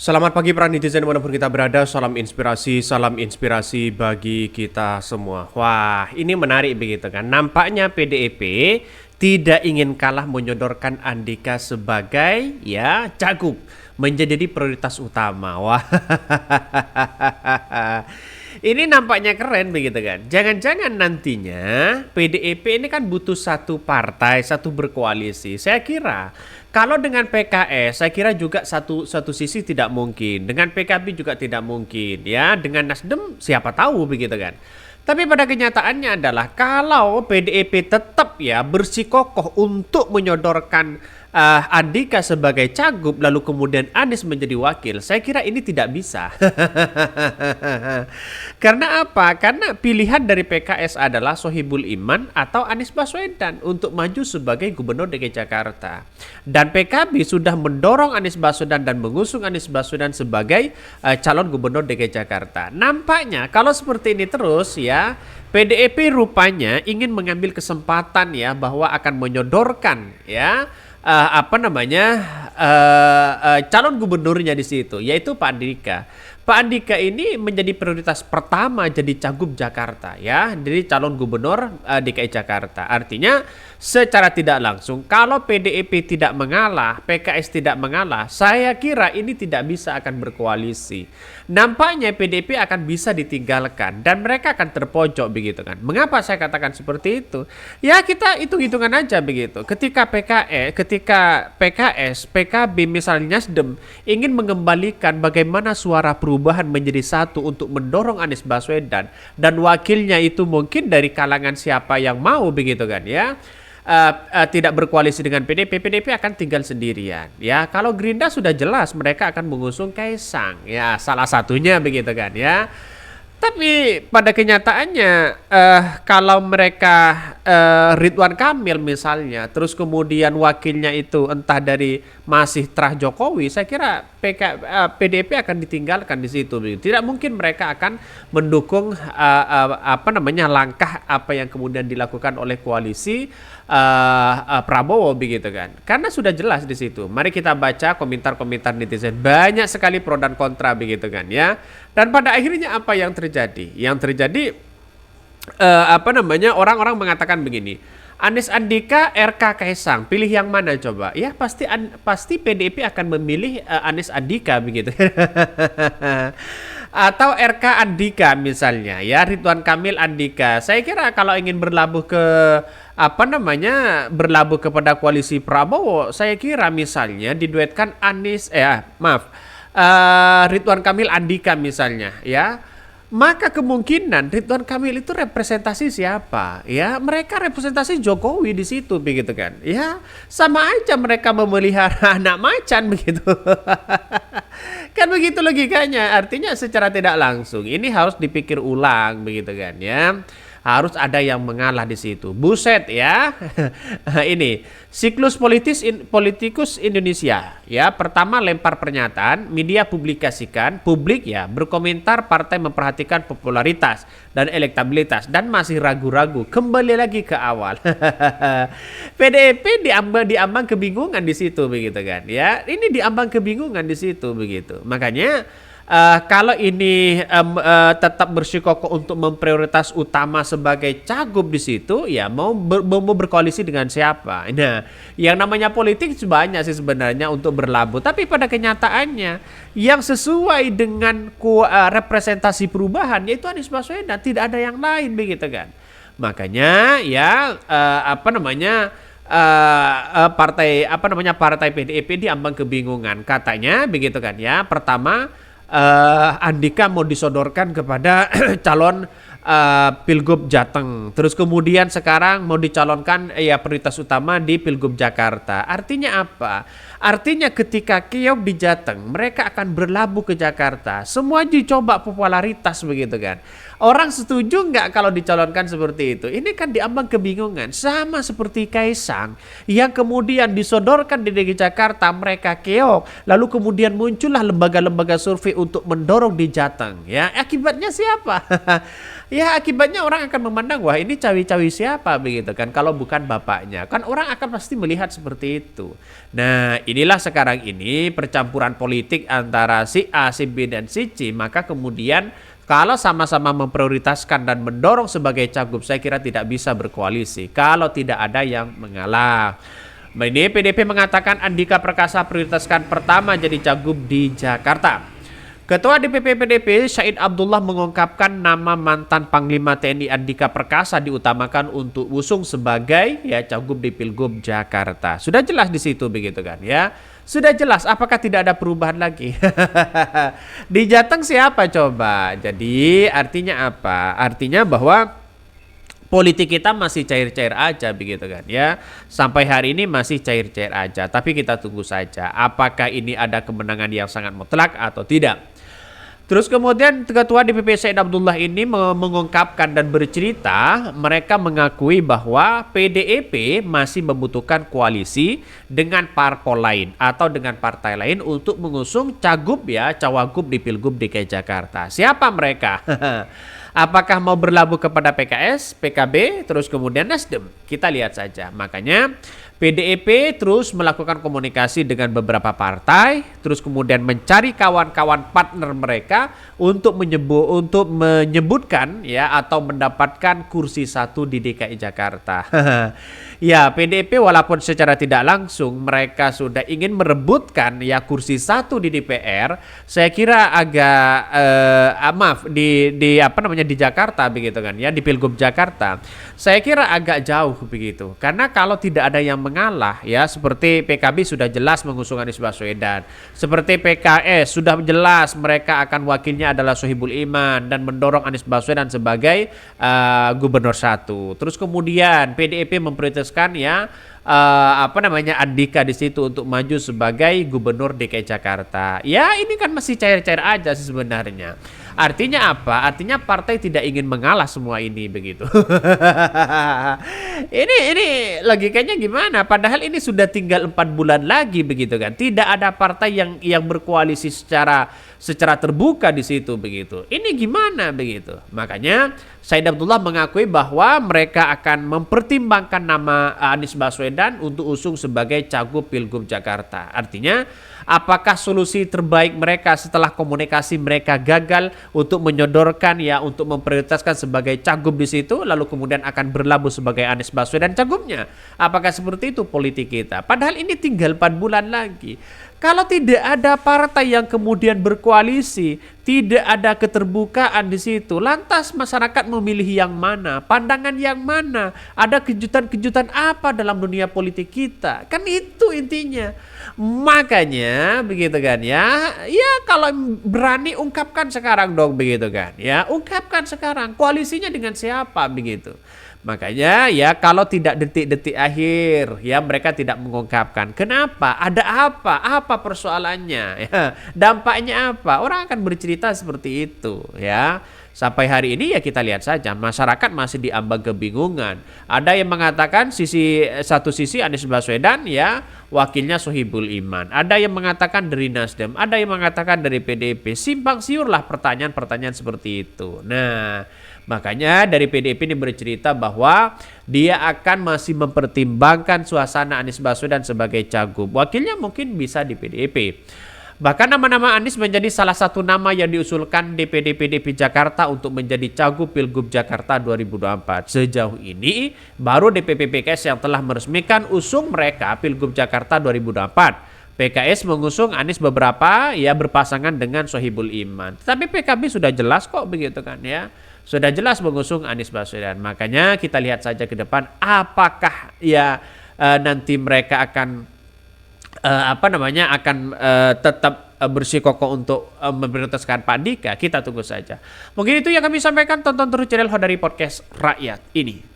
Selamat pagi para netizen dimanapun kita berada, salam inspirasi bagi kita semua. Wah, ini menarik begitu kan. Nampaknya PDIP tidak ingin kalah menyodorkan Andika sebagai ya cagup menjadi prioritas utama. Wah, ini nampaknya keren begitu kan. Jangan-jangan nantinya PDIP ini kan butuh satu partai, satu berkoalisi. Saya kira kalau dengan PKS, saya kira juga satu sisi tidak mungkin. Dengan PKB juga tidak mungkin, ya. Dengan Nasdem siapa tahu begitu kan. Tapi pada kenyataannya adalah kalau PDIP tetap ya bersikokoh untuk menyodorkan Andika sebagai cagup lalu kemudian Anies menjadi wakil, saya kira ini tidak bisa. Karena apa? Karena pilihan dari PKS adalah Sohibul Iman atau Anies Baswedan untuk maju sebagai gubernur DKI Jakarta. Dan PKB sudah mendorong Anies Baswedan dan mengusung Anies Baswedan sebagai calon gubernur DKI Jakarta. Nampaknya kalau seperti ini terus ya, PDIP rupanya ingin mengambil kesempatan ya bahwa akan menyodorkan ya calon gubernurnya di situ, yaitu Pak Andika. Pak Andika ini menjadi prioritas pertama jadi cagup Jakarta ya, jadi calon gubernur DKI Jakarta. Artinya secara tidak langsung kalau PDIP tidak mengalah, PKS tidak mengalah, saya kira ini tidak bisa akan berkoalisi. Nampaknya PDIP akan bisa ditinggalkan dan mereka akan terpojok begitu kan. Mengapa saya katakan seperti itu? Ya kita hitung-hitungan aja begitu. Ketika PKS, PKB misalnya Nasdem ingin mengembalikan bagaimana suara perubahan menjadi satu untuk mendorong Anies Baswedan dan wakilnya itu mungkin dari kalangan siapa yang mau begitu kan ya. Tidak berkoalisi dengan PDIP akan tinggal sendirian ya. Kalau Gerindra sudah jelas mereka akan mengusung Kaisang ya, salah satunya begitu kan ya. Tapi pada kenyataannya kalau mereka Ridwan Kamil misalnya, terus kemudian wakilnya itu entah dari masih terah Jokowi, saya kira PDIP akan ditinggalkan di situ. Tidak mungkin mereka akan mendukung langkah apa yang kemudian dilakukan oleh koalisi Prabowo begitu kan. Karena sudah jelas di situ. Mari kita baca komentar-komentar netizen. Banyak sekali pro dan kontra begitu kan ya. Dan pada akhirnya apa yang terjadi? Yang terjadi orang-orang mengatakan begini. Anies Andika, RK Kaisang, pilih yang mana coba? Ya pasti PDIP akan memilih Anies Andika begitu. Atau RK Andika misalnya ya, Ridwan Kamil Andika. Saya kira kalau ingin berlabuh kepada koalisi Prabowo, saya kira misalnya diduetkan Ridwan Kamil Andika misalnya ya. Maka kemungkinan Ridwan Kamil itu representasi siapa? Ya, mereka representasi Jokowi di situ begitu kan. Ya, sama aja mereka memelihara anak macan begitu. Kan begitu logikanya. Artinya secara tidak langsung ini harus dipikir ulang begitu kan ya. Harus ada yang mengalah di situ. Buset ya. Ini siklus politikus Indonesia ya. Pertama lempar pernyataan, media publikasikan, publik ya berkomentar, partai memperhatikan popularitas dan elektabilitas dan masih ragu-ragu. Kembali lagi ke awal. PDIP diambang kebingungan di situ begitu kan ya. Ini diambang kebingungan di situ begitu. Makanya kalau ini tetap bersikukuh untuk memprioritas utama sebagai cagup di situ, ya mau berkoalisi dengan siapa? Nah, yang namanya politik banyak sih sebenarnya untuk berlabuh, tapi pada kenyataannya yang sesuai dengan representasi perubahan yaitu Anies Baswedan, tidak ada yang lain begitu kan? Makanya ya partai PDIP diambang kebingungan katanya begitu kan ya. Pertama Andika mau disodorkan kepada calon Pilgub Jateng. Terus kemudian sekarang mau dicalonkan ya prioritas utama di Pilgub Jakarta. Artinya apa? Artinya ketika keok di Jateng, mereka akan berlabuh ke Jakarta. Semua dicoba popularitas begitu kan. Orang setuju nggak kalau dicalonkan seperti itu? Ini kan diambang kebingungan. Sama seperti Kaisang yang kemudian disodorkan di DKI Jakarta, mereka keok. Lalu kemudian muncullah lembaga-lembaga survei untuk mendorong di Jateng. Ya, akibatnya siapa? Ya, akibatnya orang akan memandang, wah ini cawi-cawi siapa begitu kan? Kalau bukan bapaknya, kan orang akan pasti melihat seperti itu. Nah, inilah sekarang ini percampuran politik antara si A, si B, dan si C. Maka kemudian kalau sama-sama memprioritaskan dan mendorong sebagai cagup, saya kira tidak bisa berkoalisi kalau tidak ada yang mengalah. Ini PDP mengatakan Andika Perkasa prioritaskan pertama jadi cagup di Jakarta. Ketua DPP PDP Syahid Abdullah mengungkapkan nama mantan Panglima TNI Andika Perkasa diutamakan untuk usung sebagai ya cagup di Pilgub Jakarta. Sudah jelas di situ begitu kan ya. Sudah jelas, apakah tidak ada perubahan lagi? Di Jateng siapa coba? Jadi artinya apa? Artinya bahwa politik kita masih cair-cair aja begitu kan ya. Sampai hari ini masih cair-cair aja. Tapi kita tunggu saja apakah ini ada kemenangan yang sangat mutlak atau tidak. Terus kemudian Ketua DPP Syahid Abdullah ini mengungkapkan dan bercerita mereka mengakui bahwa PDIP masih membutuhkan koalisi dengan parpol lain atau dengan partai lain untuk mengusung cagup ya cawagup di Pilgub DKI Jakarta. Siapa mereka? Apakah mau berlabuh kepada PKS, PKB, terus kemudian Nasdem? Kita lihat saja. Makanya PDIP terus melakukan komunikasi dengan beberapa partai, terus kemudian mencari kawan-kawan partner mereka untuk menyebutkan ya atau mendapatkan kursi 1 di DKI Jakarta. Ya, PDIP walaupun secara tidak langsung mereka sudah ingin merebutkan ya kursi 1 di DPR, saya kira agak di Jakarta begitu kan ya, di Pilgub Jakarta. Saya kira agak jauh begitu. Karena kalau tidak ada yang mengalah ya, seperti PKB sudah jelas mengusung Anies Baswedan. Seperti PKS sudah jelas mereka akan wakilnya adalah Sohibul Iman dan mendorong Anies Baswedan sebagai gubernur 1. Terus kemudian PDIP memprioritaskan ya Andika di situ untuk maju sebagai gubernur DKI Jakarta. Ya, ini kan masih cair-cair aja sih sebenarnya. Artinya apa? Artinya partai tidak ingin mengalah semua ini begitu. ini logikanya gimana? Padahal ini sudah tinggal 4 bulan lagi begitu kan. Tidak ada partai yang berkoalisi secara terbuka di situ begitu. Ini gimana begitu? Makanya Syahid Abdullah mengakui bahwa mereka akan mempertimbangkan nama Anies Baswedan untuk usung sebagai cagup Pilgub Jakarta. Artinya apakah solusi terbaik mereka setelah komunikasi mereka gagal untuk menyodorkan ya untuk memprioritaskan sebagai cagup di situ lalu kemudian akan berlabuh sebagai Anies Baswedan cagupnya? Apakah seperti itu politik kita? Padahal ini tinggal 4 bulan lagi. Kalau tidak ada partai yang kemudian berkoalisi, tidak ada keterbukaan di situ, lantas masyarakat memilih yang mana, pandangan yang mana, ada kejutan-kejutan apa dalam dunia politik kita? Kan itu intinya. Makanya begitu kan ya. Ya kalau berani ungkapkan sekarang dong begitu kan. Ya, ungkapkan sekarang koalisinya dengan siapa begitu. Makanya ya kalau tidak detik-detik akhir ya mereka tidak mengungkapkan. Kenapa? Ada apa? Apa persoalannya? Ya, dampaknya apa? Orang akan bercerita seperti itu ya. Sampai hari ini ya kita lihat saja masyarakat masih diambang kebingungan. Ada yang mengatakan satu sisi Anies Baswedan ya wakilnya Sohibul Iman. Ada yang mengatakan dari Nasdem, ada yang mengatakan dari PDIP. Simpang siurlah pertanyaan-pertanyaan seperti itu. Nah, makanya dari PDIP ini bercerita bahwa dia akan masih mempertimbangkan suasana Anies Baswedan sebagai cagup. Wakilnya mungkin bisa di PDIP. Bahkan nama-nama Anies menjadi salah satu nama yang diusulkan DPD PDIP Jakarta untuk menjadi cagup Pilgub Jakarta 2024. Sejauh ini baru DPP PKS yang telah meresmikan usung mereka Pilgub Jakarta 2024. PKS mengusung Anies beberapa ya berpasangan dengan Sohibul Iman. Tapi PKB sudah jelas kok begitu kan ya. Sudah jelas mengusung Anies Baswedan. Makanya kita lihat saja ke depan apakah ya nanti mereka akan tetap bersikukuh untuk memprioritaskan Pak Andika. Kita tunggu saja. Mungkin itu yang kami sampaikan. Tonton terus channel Hodari Podcast Rakyat ini.